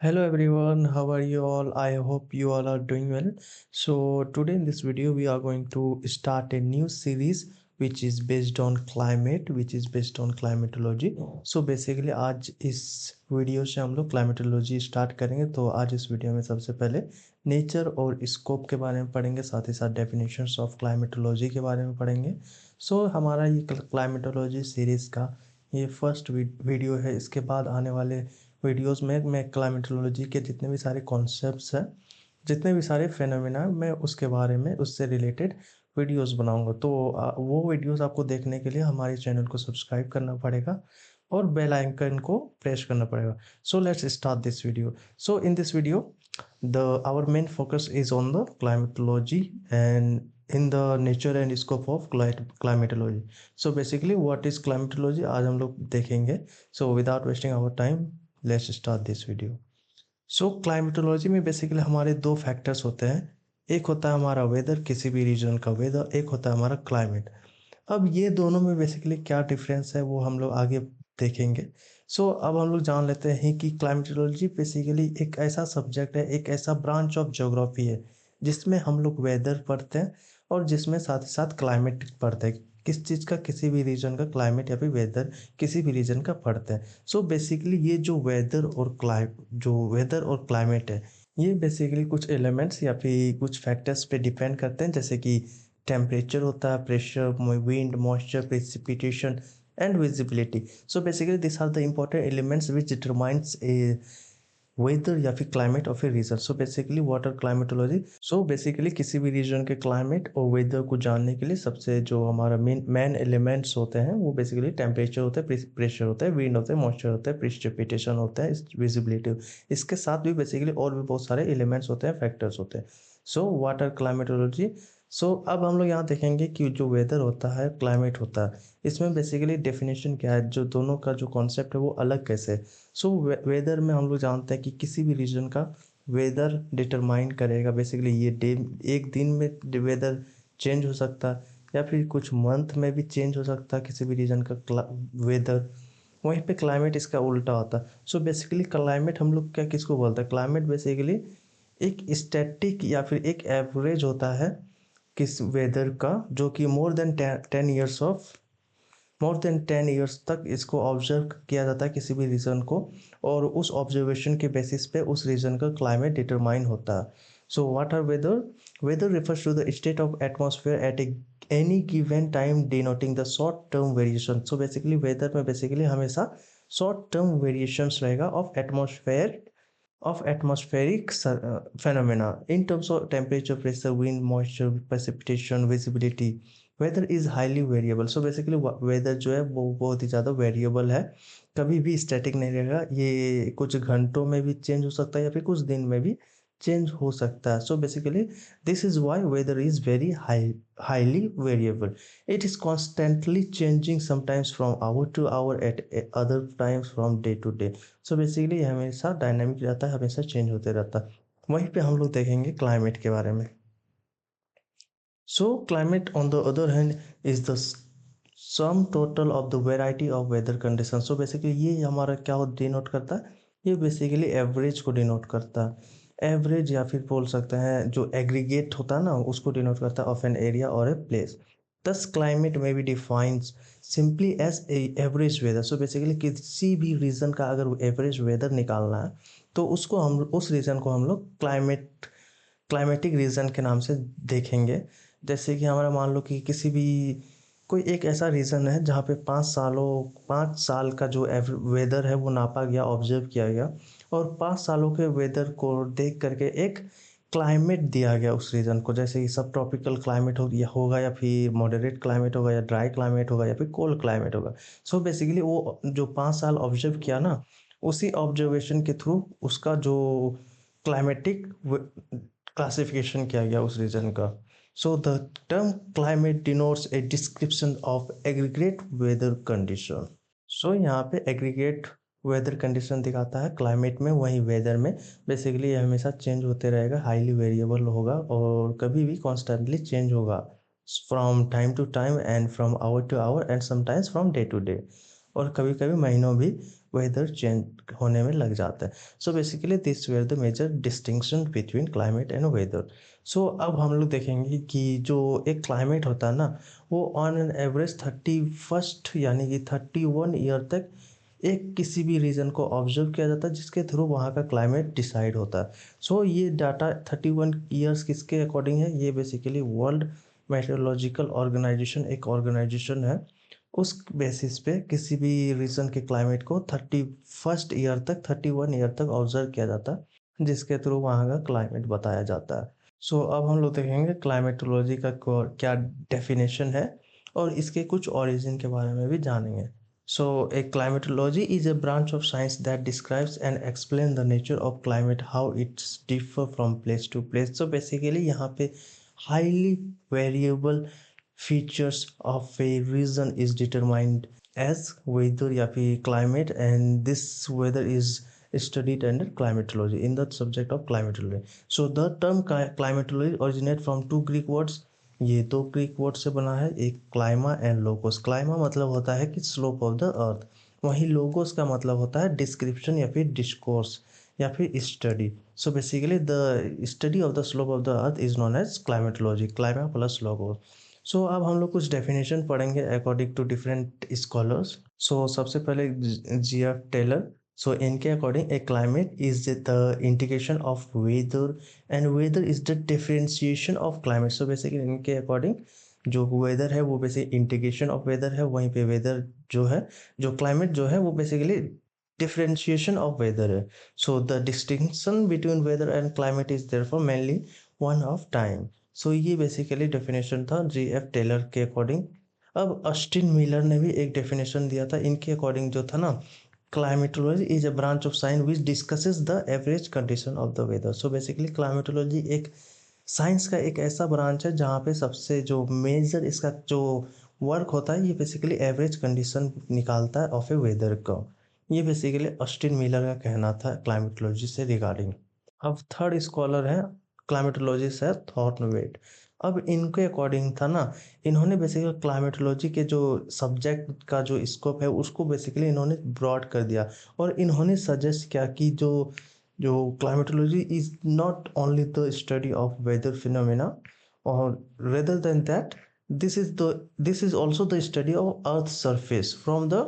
Hello everyone, how are you all? I hope you all are doing well. So today in this video we are going to start a new series which is based on climate, which is based on climatology. So basically आज इस video से हम लोग climatology start करेंगे। तो आज इस video में सबसे पहले नेचर और स्कोप के बारे में पढ़ेंगे, साथ ही साथ डेफिनेशंस ऑफ क्लाइमेटोलॉजी के बारे में पढ़ेंगे। सो हमारा ये क्लाइमेटोलॉजी सीरीज़ का ये फर्स्ट वीडियो है। इसके बाद आने वाले वीडियोस में मैं क्लाइमेटोलॉजी के जितने भी सारे कॉन्सेप्ट्स हैं, जितने भी सारे फेनोमेना, मैं उसके बारे में उससे रिलेटेड वीडियोस बनाऊंगा। तो वो वीडियोस आपको देखने के लिए हमारे चैनल को सब्सक्राइब करना पड़ेगा और बेल आइकन को प्रेस करना पड़ेगा। So let's start this video. So in this video the our main focus is on the climatology and in the nature and scope of climatology. So basically what is climatology आज हम लोग देखेंगे। So without wasting our time, let's start this video. So climatology में basically हमारे दो factors होते हैं। एक होता है हमारा वेदर, किसी भी रीजन का वेदर, एक होता है हमारा क्लाइमेट। अब ये दोनों में बेसिकली क्या डिफरेंस है वो हम लोग आगे देखेंगे। सो अब हम लोग जान लेते हैं कि क्लाइमेटोलॉजी बेसिकली एक ऐसा सब्जेक्ट है, एक ऐसा ब्रांच ऑफ ज्योग्राफी है जिसमें हम लोग वेदर पढ़ते हैं और जिसमें साथ ही साथ क्लाइमेट पढ़ते हैं। किस चीज़ का, किसी भी रीजन का क्लाइमेट या फिर वेदर किसी भी रीजन का पढ़ते हैं। सो बेसिकली ये जो वेदर और क्लाइमेट है, ये बेसिकली कुछ एलिमेंट्स या फिर कुछ फैक्टर्स पे डिपेंड करते हैं, जैसे कि टेम्परेचर होता है, pressure, wind, moisture, precipitation and visibility. So basically this are the important elements which determines a weather या फिर climate of a region. So basically water climatology. So basically किसी भी रीजन के क्लाइमेट और वेदर को जानने के लिए सबसे जो हमारा मेन एलिमेंट्स होते हैं वो बेसिकली टेम्परेचर होता है, प्रेशर होता है, विंड होता है, मॉइस्चर होता है, प्रेसिपिटेशन होता है, विजिबिलिटी। इसके साथ भी बेसिकली और भी बहुत सारे एलिमेंट्स होते हैं, फैक्टर्स होते हैं। So water climatology. सो अब हम लोग यहाँ देखेंगे कि जो वेदर होता है, क्लाइमेट होता है, इसमें बेसिकली डेफिनेशन क्या है, जो दोनों का जो कॉन्सेप्ट है वो अलग कैसे है। सो वेदर में हम लोग जानते हैं कि किसी भी रीजन का वेदर डिटरमाइन करेगा बेसिकली ये डे, एक दिन में वेदर चेंज हो सकता है या फिर कुछ मंथ में भी चेंज हो सकता है किसी भी रीजन का वेदर। वहीं पे क्लाइमेट इसका उल्टा होता है। सो बेसिकली क्लाइमेट हम लोग क्या किसको बोलते हैं, क्लाइमेट बेसिकली एक स्टैटिक या फिर एक एवरेज होता है किस वेदर का, जो कि मोर देन 10 ईयर्स तक इसको ऑब्जर्व किया जाता है किसी भी रीजन को, और उस ऑब्जर्वेशन के बेसिस पे उस रीजन का क्लाइमेट डिटरमाइन होता है। So what are weather? Weather refers to the state of atmosphere at any given time denoting the short term variation. So basically weather में बेसिकली हमेशा शॉर्ट टर्म वेरिएशंस रहेगा of atmospheric phenomena in terms of temperature, pressure, wind, moisture, precipitation, visibility. Weather is highly variable. So basically weather जो है वो बहुत ही ज़्यादा variable है, कभी भी स्टैटिक नहीं रहेगा। ये कुछ घंटों में भी चेंज हो सकता है या फिर कुछ दिन में भी चेंज हो सकता है। So basically this is why weather is very highly variable. It is constantly changing sometimes from hour to hour, at other times from day to day. So basically ये हमेशा डायनामिक रहता है, हमेशा चेंज होते रहता है। वहीं पे हम लोग देखेंगे क्लाइमेट के बारे में। So climate on the other hand is the sum total of the variety of weather condition. So basically ये हमारा क्या डिनोट करता है, ये बेसिकली एवरेज को डिनोट करता है। एवरेज या फिर बोल सकते हैं जो एग्रीगेट होता है ना, उसको डिनोट करता है ऑफ एन एरिया और ए प्लेस। दस क्लाइमेट में भी defines simply as a average weather. So basically किसी भी रीजन का अगर एवरेज वेदर निकालना है तो उसको हम उस रीजन को हम लोग क्लाइमेटिक रीजन के नाम से देखेंगे। जैसे कि हमारा मान लो कि किसी भी कोई एक ऐसा रीजन है जहाँ पे 5 साल का जो वेदर है वो नापा गया, ऑब्जर्व किया गया, और 5 सालों के वेदर को देख करके एक क्लाइमेट दिया गया उस रीजन को, जैसे कि सब ट्रॉपिकल क्लाइमेट होगा या फिर मॉडरेट क्लाइमेट होगा या ड्राई क्लाइमेट होगा या फिर कोल्ड क्लाइमेट होगा। सो बेसिकली वो जो 5 साल ऑब्जर्व किया ना, उसी ऑब्जर्वेशन के थ्रू उसका जो क्लाइमेटिक क्लासिफिकेशन किया गया उस रीजन का। So the term climate denotes a description of aggregate weather condition. So यहाँ पे एग्रीगेट वेदर कंडीशन दिखाता है क्लाइमेट में, वहीं वेदर में बेसिकली ये हमेशा चेंज होते रहेगा, हाईली वेरिएबल होगा और कभी भी कॉन्स्टेंटली चेंज होगा from time to time and from hour to hour and sometimes from day to day, और कभी कभी महीनों भी वेदर चेंज होने में लग जाता है। So basically this were the major distinction between climate and weather. So अब हम लोग देखेंगे कि जो एक क्लाइमेट होता है ना, वो ऑन एन एवरेज 31st यानी कि 31 ईयर तक एक किसी भी रीजन को ऑब्जर्व किया जाता है, जिसके थ्रू वहाँ का क्लाइमेट डिसाइड होता है। सो ये डाटा 31 ईयर्स किसके अकॉर्डिंग है? ये बेसिकली वर्ल्ड मेट्रोलॉजिकल ऑर्गेनाइजेशन एक ऑर्गेनाइजेशन है, उस बेसिस पे किसी भी रीजन के क्लाइमेट को 31 ईयर तक ऑब्जर्व किया जाता है, जिसके थ्रू वहाँ का क्लाइमेट बताया जाता है। सो अब हम लोग देखेंगे क्लाइमेटोलॉजी का क्या डेफिनेशन है, और इसके कुछ ओरिजिन के बारे में भी जानेंगे। So, a climatology is a branch of science that describes and explains the nature of climate, how it's differ from place to place. So, basically यहाँ पे highly variable features of a region is determined as weather या फिर climate, and this weather is studied under climatology in the subject of climatology. So, the term climatology originate from two Greek words. ये दो Greek word से बना है, एक clima and logos. Clima मतलब होता है कि स्लोप ऑफ द अर्थ, वहीं लोगोस का मतलब होता है डिस्क्रिप्शन या फिर डिस्कोर्स या फिर study. So basically the study of the slope of the earth is known as climatology, clima plus logos. So अब हम लोग कुछ डेफिनेशन पढ़ेंगे according to different scholars. So सबसे पहले जी.एफ. टेलर। सो इनके according a climate is the indication of weather and weather is the differentiation of climate. So basically इनके according जो वेदर है वो बेसिक इंडिकेशन ऑफ वेदर है, वहीं पे वेदर जो है, जो क्लाइमेट जो है वो बेसिकली डिफरेंशिएशन ऑफ वेदर है। So the distinction between weather and climate is therefore mainly one of time. So ये बेसिकली डेफिनेशन था जी.एफ. टेलर के अकॉर्डिंग। अब अस्टिन मिलर ने भी एक डेफिनेशन दिया था, इनके अकॉर्डिंग जो था ना, climatology is a branch of science which discusses the average condition of the weather. So basically climatology एक साइंस का एक ऐसा ब्रांच है जहाँ पे सबसे जो मेजर इसका जो वर्क होता है, ये बेसिकली एवरेज कंडीशन निकालता है ऑफ ए वेदर का। ये बेसिकली अस्टिन मिलर का कहना था क्लाइमेटोलॉजी से रिगार्डिंग। अब थर्ड स्कॉलर है क्लाइमेटोलॉजिस्ट है थॉर्नवेट। अब इनके अकॉर्डिंग था ना, इन्होंने बेसिकली क्लाइमेटोलॉजी के जो सब्जेक्ट का जो स्कोप है उसको बेसिकली इन्होंने ब्रॉड कर दिया, और इन्होंने सजेस्ट किया कि जो जो climatology is not only the study of weather phenomena, और rather than that this is also the study of earth surface from the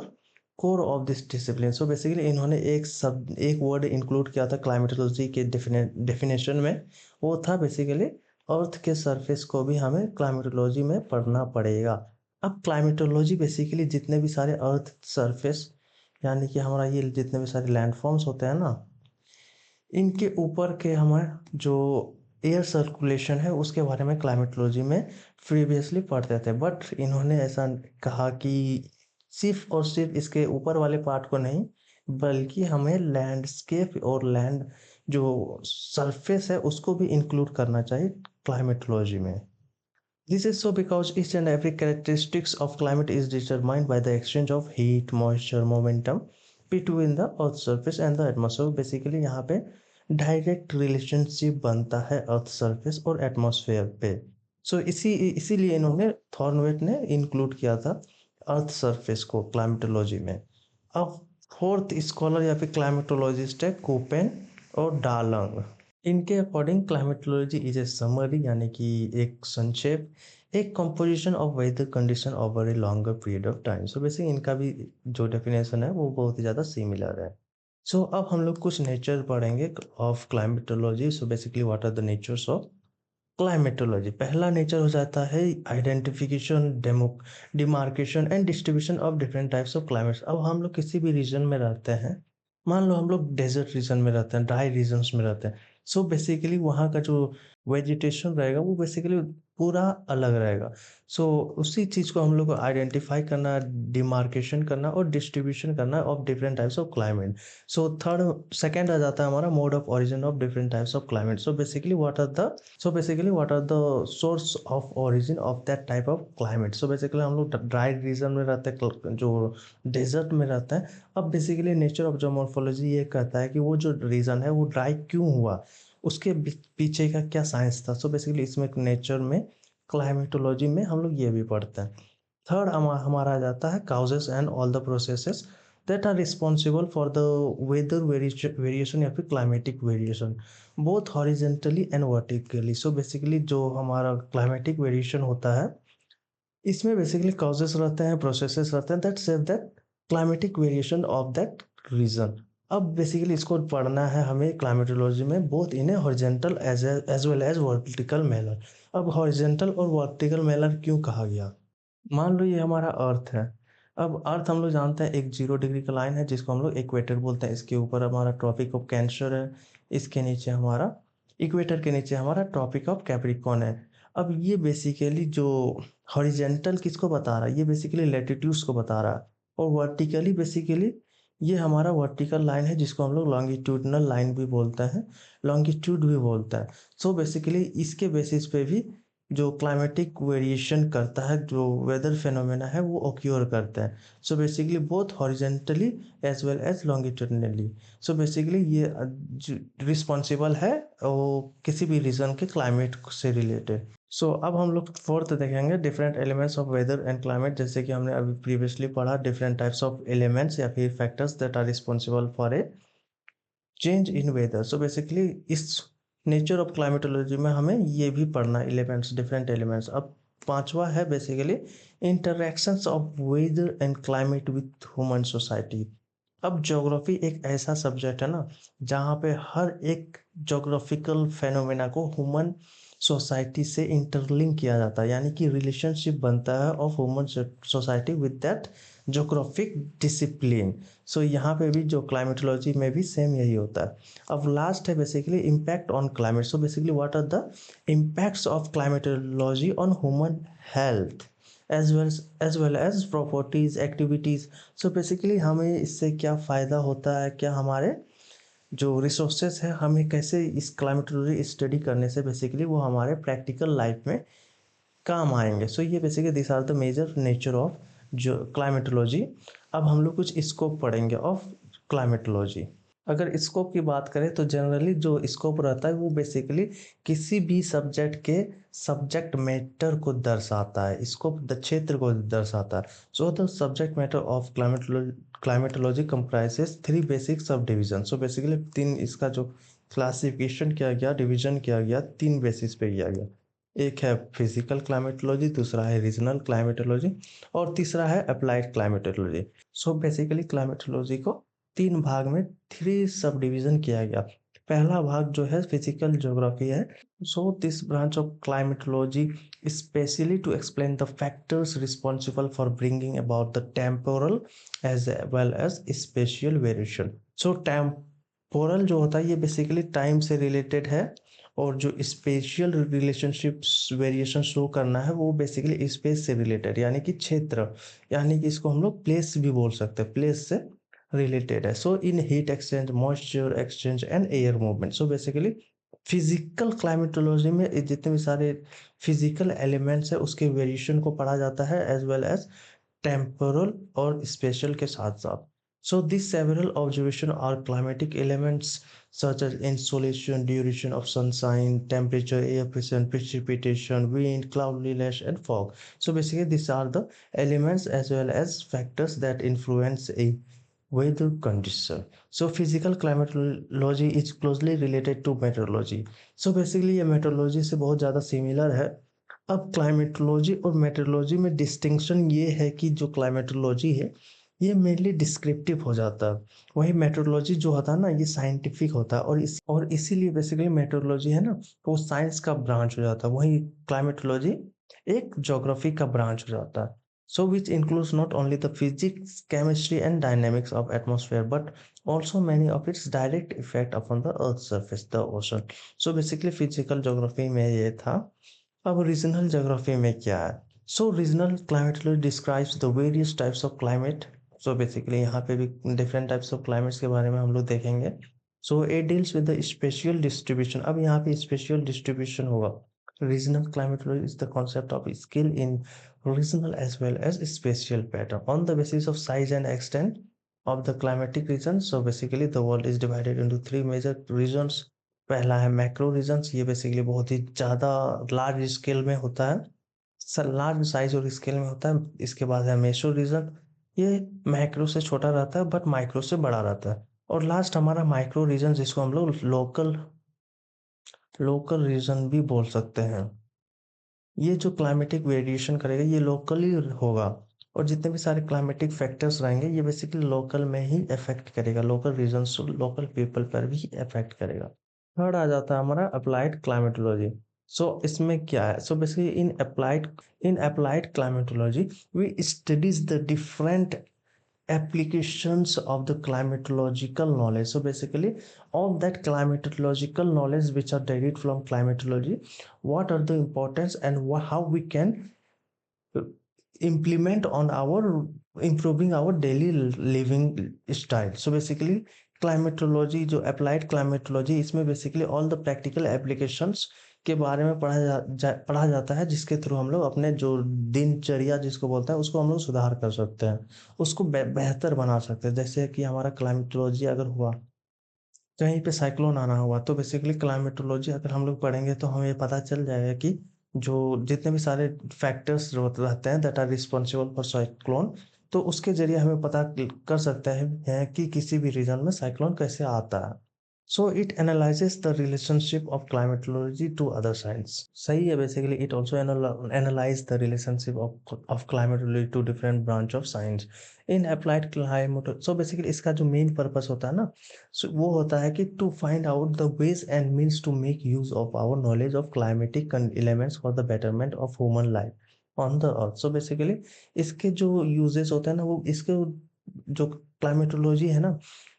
core of this discipline. So basically इन्होंने एक वर्ड इंक्लूड किया था climatology के definition में, वो था basically earth के सरफेस को भी हमें क्लाइमेटोलॉजी में पढ़ना पड़ेगा। अब क्लाइमेटोलॉजी बेसिकली जितने भी सारे अर्थ सरफेस यानी कि हमारा ये जितने भी सारे लैंडफॉर्म्स होते हैं ना, इनके ऊपर के हमारे जो एयर सर्कुलेशन है उसके बारे में क्लाइमेटोलॉजी में प्रीवियसली पढ़ते थे, बट इन्होंने ऐसा कहा कि सिर्फ और सिर्फ इसके ऊपर वाले पार्ट को नहीं, बल्कि हमें लैंडस्केप और लैंड जो सरफेस है उसको भी इंक्लूड करना चाहिए क्लाइमेटोलॉजी में। This is so because each and every characteristics of climate is determined by the exchange of heat, moisture, momentum between the earth surface and the atmosphere. Basically यहाँ पे direct relationship बनता है earth surface और atmosphere पे। सो इसीलिए इन्होंने थॉर्नवेट ने include किया था अर्थ सरफेस को क्लाइमेटोलॉजी में। अब फोर्थ स्कॉलर या फिर क्लाइमेटोलॉजिस्ट है कोपेन और डालंग। इनके according climatology is a summary यानी कि एक संक्षेप, एक composition of weather condition over a longer period of time. So basic इनका भी जो डेफिनेशन है वो बहुत ही ज़्यादा सिमिलर है। सो अब हम लोग कुछ नेचर पढ़ेंगे of climatology. So basically what are the natures of climatology. पहला नेचर हो जाता है identification, demarcation and distribution of different types of climates. अब हम लोग किसी भी रीजन में रहते हैं, मान लो हम लोग डेजर्ट रीजन में रहते हैं, ड्राई रीजन्स में रहते हैं। सो बेसिकली वहाँ का जो वेजिटेशन रहेगा वो बेसिकली पूरा अलग रहेगा। सो उसी चीज़ को हम लोग को आइडेंटिफाई करना, डिमार्केशन करना और डिस्ट्रीब्यूशन करना of different types of climate. So second आ जाता है हमारा mode of origin of different types of climate. So basically what are the source of origin of that type of climate. So basically हम लोग dry region में रहते हैं, जो डेजर्ट में रहते हैं। अब बेसिकली नेचर ऑफ जोमोर्फोलॉजी ये कहता है कि वो जो रीज़न है वो ड्राई क्यों हुआ, उसके पीछे का क्या साइंस था। सो बेसिकली इसमें नेचर में क्लाइमेटोलॉजी में हम लोग ये भी पढ़ते हैं। थर्ड हमारा आ जाता है causes and all the processes that are responsible for the weather variation या फिर climatic variation both horizontally and vertically. So basically जो हमारा climatic variation होता है इसमें बेसिकली कॉजेस रहते हैं, प्रोसेसेस रहते हैं that save that climatic variation of that region. अब बेसिकली इसको पढ़ना है हमें क्लाइमेटोलॉजी में both in a horizontal as well as vertical manner. अब हॉरिजॉन्टल और वर्टिकल मैनर क्यों कहा गया? मान लो ये हमारा अर्थ है। अब अर्थ हम लोग जानते हैं एक 0 डिग्री का लाइन है जिसको हम लोग इक्वेटर बोलते हैं। इसके ऊपर हमारा ट्रॉपिक ऑफ कैंसर है, इसके नीचे हमारा इक्वेटर के नीचे हमारा ट्रॉपिक ऑफ कैप्रिकॉर्न है। अब ये बेसिकली जो हॉरिजेंटल किसको बता रहा है, ये बेसिकली लैटिट्यूड्स को बता रहा है। और वर्टिकली बेसिकली ये हमारा वर्टिकल लाइन है जिसको हम लोग लॉन्गिट्यूडनल लाइन भी बोलते हैं, लॉन्गिट्यूड भी बोलते हैं। सो बेसिकली इसके बेसिस पे भी जो क्लाइमेटिक वेरिएशन करता है, जो वेदर फेनोमेना है वो ऑक्योर करता है। So basically both horizontally as well as longitudinally. So basically ये रिस्पॉन्सिबल है वो किसी भी रीजन के क्लाइमेट से रिलेटेड। सो अब हम लोग फोर्थ देखेंगे different elements of weather and climate. जैसे कि हमने अभी प्रीवियसली पढ़ा डिफरेंट टाइप्स ऑफ एलिमेंट्स या फिर factors that are responsible for a change in weather. So basically इस नेचर ऑफ क्लाइमेटोलॉजी में हमें ये भी पढ़ना एलिमेंट्स, डिफरेंट एलिमेंट्स। अब पांचवा है basically interactions of weather and climate with human society. अब ज्योग्राफी एक ऐसा सब्जेक्ट है ना जहाँ पे हर एक ज्योग्राफिकल फेनोमेना को ह्यूमन सोसाइटी से इंटरलिंक किया जाता है, यानी कि रिलेशनशिप बनता है of human society with that geographic discipline. So यहाँ पे भी जो क्लाइमेटोलॉजी में भी सेम यही होता है। अब लास्ट है basically impact on climate. So basically what are the impacts of climatology on human health as well as properties activities. So basically हमें इससे क्या फ़ायदा होता है, क्या हमारे जो रिसोर्सेस है हमें कैसे इस क्लाइमेटोलॉजी स्टडी करने से बेसिकली वो हमारे प्रैक्टिकल लाइफ में काम आएंगे। सो ये basically this are the major nature of जो क्लाइमेटोलॉजी। अब हम लोग कुछ स्कोप पढ़ेंगे ऑफ क्लाइमेटोलॉजी। अगर स्कोप की बात करें तो जनरली जो स्कोप रहता है वो बेसिकली किसी भी सब्जेक्ट के सब्जेक्ट मैटर को दर्शाता है, स्कोप द क्षेत्र को दर्शाता है। So the subject matter of climatology comprises 3 basic sub division. So basically 3 इसका जो क्लासिफिकेशन किया गया, डिवीजन किया गया 3 बेसिस पे किया गया। एक है फिजिकल क्लाइमेटोलॉजी, दूसरा है रीजनल क्लाइमेटोलॉजी और तीसरा है applied climatology. So basically climatology को 3 भाग में 3 सब डिवीजन किया गया। पहला भाग जो है फिजिकल ज्योग्राफी है। So this branch of climatology specially to explain the factors responsible for bringing about the temporal as well as spatial variation. So temporal जो होता है ये बेसिकली टाइम से रिलेटेड है और जो स्पेशियल रिलेशनशिप्स वेरिएशन शो करना है वो बेसिकली स्पेस से रिलेटेड, यानी कि क्षेत्र, यानी कि इसको हम लोग प्लेस भी बोल सकते हैं, प्लेस से रिलेटेड है। So in heat exchange, moisture exchange and air movement. So basically physical climatology में जितने भी सारे फिजिकल एलिमेंट्स है उसके वेरिएशन को पढ़ा जाता है एज वेल एज टेम्पोरल और स्पेशल के साथ साथ। So these several observation are climatic elements such as insolation, duration of sunshine, temperature, air pressure, precipitation, wind, cloudiness, and fog. So basically these are the elements as well as factors that influence a weather condition. So physical climatology is closely related to meteorology. So basically ये meteorology से बहुत ज़्यादा similar है। अब climatology और metrology में distinction ये है कि जो क्लाइमेटोलॉजी है ये मेनली डिस्क्रिप्टिव हो जाता है, वही मेट्रोलॉजी जो होता है ना ये साइंटिफिक होता है। और इसीलिए बेसिकली मेट्रोलॉजी है ना तो वो साइंस का ब्रांच हो जाता है, वही क्लाइमेटोलॉजी एक ज्योग्राफी का ब्रांच हो जाता है। So which includes not only the physics, chemistry and dynamics of atmosphere but also many of its direct effect upon the earth's surface, the ocean. So basically physical geography में ये था। अब regional geography में क्या है? So regional climatology describes the various types of climate. So basically यहाँ पे भी डिफरेंट टाइप्स ऑफ क्लाइमेट्स के बारे में हम लोग देखेंगे। So it deals with the spatial distribution. अब यहाँ पे स्पेशियल डिस्ट्रीब्यूशन होगा। Regional climatology is the concept of skill in regional as well as spatial pattern on the basis of size and extent of the climatic regions. So basically the world is divided into 3 major regions. पहला है macro regions, ये basically बहुत ही ज़्यादा large scale में होता है, large size और scale में होता है। इसके बाद है मेसो रीजन ये मैक्रो से छोटा रहता है बट माइक्रो से बड़ा रहता है। और लास्ट हमारा माइक्रो रीजन, जिसको हम लोग लोकल लोकल रीजन भी बोल सकते हैं। ये जो क्लाइमेटिक वेरिएशन करेगा ये लोकली होगा, और जितने भी सारे क्लाइमेटिक फैक्टर्स रहेंगे ये बेसिकली लोकल में ही अफेक्ट करेगा, लोकल रीजन्स लोकल पीपल पर भी अफेक्ट करेगा। थर्ड आ जाता है हमारा अप्लाइड क्लाइमेटोलॉजी। सो इसमें क्या है? So basically in applied climatology we studies the different applications of the climatological knowledge. So basically all that climatological knowledge which are derived from climatology, what are the importance and how we can implement on our improving our daily living style. So basically climatology, जो applied climatology, इसमें basically all the practical applications के बारे में पढ़ा जाता है, जिसके through हम लोग अपने जो दिनचर्या जिसको बोलते हैं उसको हम लोग सुधार कर सकते हैं, उसको बेहतर बना सकते हैं। जैसे कि हमारा क्लाइमेटोलॉजी अगर हुआ, कहीं पे साइक्लोन आना हुआ, तो बेसिकली क्लाइमेटोलॉजी अगर हम लोग पढ़ेंगे तो हमें ये पता चल जाएगा कि जो जितने भी सारे फैक्टर्स रहते हैं that are responsible for cyclone, तो उसके जरिए हमें पता कर सकते हैं कि किसी भी रीजन में साइक्लोन कैसे आता है। So it analyzes the relationship of climatology to other science. सही है, basically it also analyze the relationship of climatology to different branch of science in applied climate. So basically इसका जो main purpose होता है ना, so वो होता है कि to find out the ways and means to make use of our knowledge of climatic elements for the betterment of human life on the earth. So basically इसके जो uses होते हैं ना, वो इसके जो क्लाइमेटोलॉजी है ना,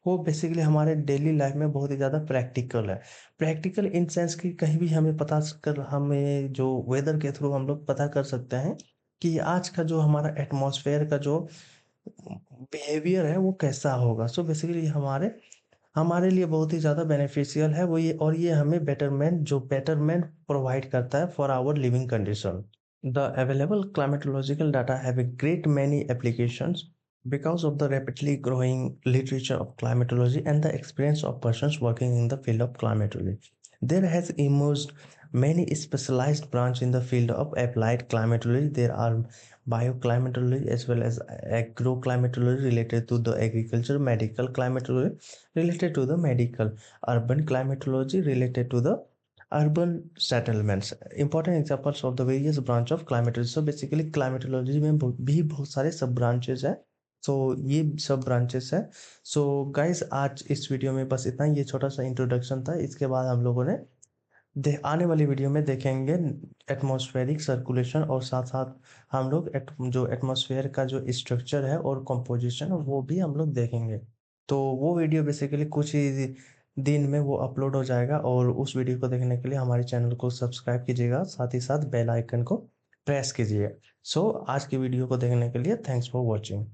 वो बेसिकली हमारे डेली लाइफ में बहुत ही ज़्यादा प्रैक्टिकल है। प्रैक्टिकल इन सेंस कि कहीं भी हमें जो वेदर के थ्रू हम लोग पता कर सकते हैं कि आज का जो हमारा एटमॉस्फेयर का जो बिहेवियर है वो कैसा होगा। सो बेसिकली हमारे हमारे लिए बहुत ही ज़्यादा बेनिफिशियल है वो ये, और ये हमें बेटरमेंट प्रोवाइड करता है for our living condition. The available climatological data have a great many applications because of the rapidly growing literature of climatology and the experience of persons working in the field of climatology. There has emerged many specialized branches in the field of applied climatology. There are bioclimatology as well as agroclimatology related to the agriculture, medical climatology related to the medical, urban climatology related to the urban settlements. Important examples of the various branch of climatology. So basically climatology में भी बहुत सारे सब branches है। सो ये सब branches है। So guys आज इस वीडियो में बस इतना, ये छोटा सा इंट्रोडक्शन था। इसके बाद हम लोगों ने आने वाली वीडियो में देखेंगे एटमॉस्फेरिक सर्कुलेशन, और साथ साथ हम लोग जो एटमॉस्फेयर का जो स्ट्रक्चर है और कंपोजिशन वो भी हम लोग देखेंगे। तो वो वीडियो बेसिकली कुछ ही दिन में वो अपलोड हो जाएगा, और उस वीडियो को देखने के लिए हमारे चैनल को सब्सक्राइब कीजिएगा, साथ ही साथ बेल आइकन को प्रेस कीजिए। सो आज की वीडियो को देखने के लिए थैंक्स फॉर वॉचिंग।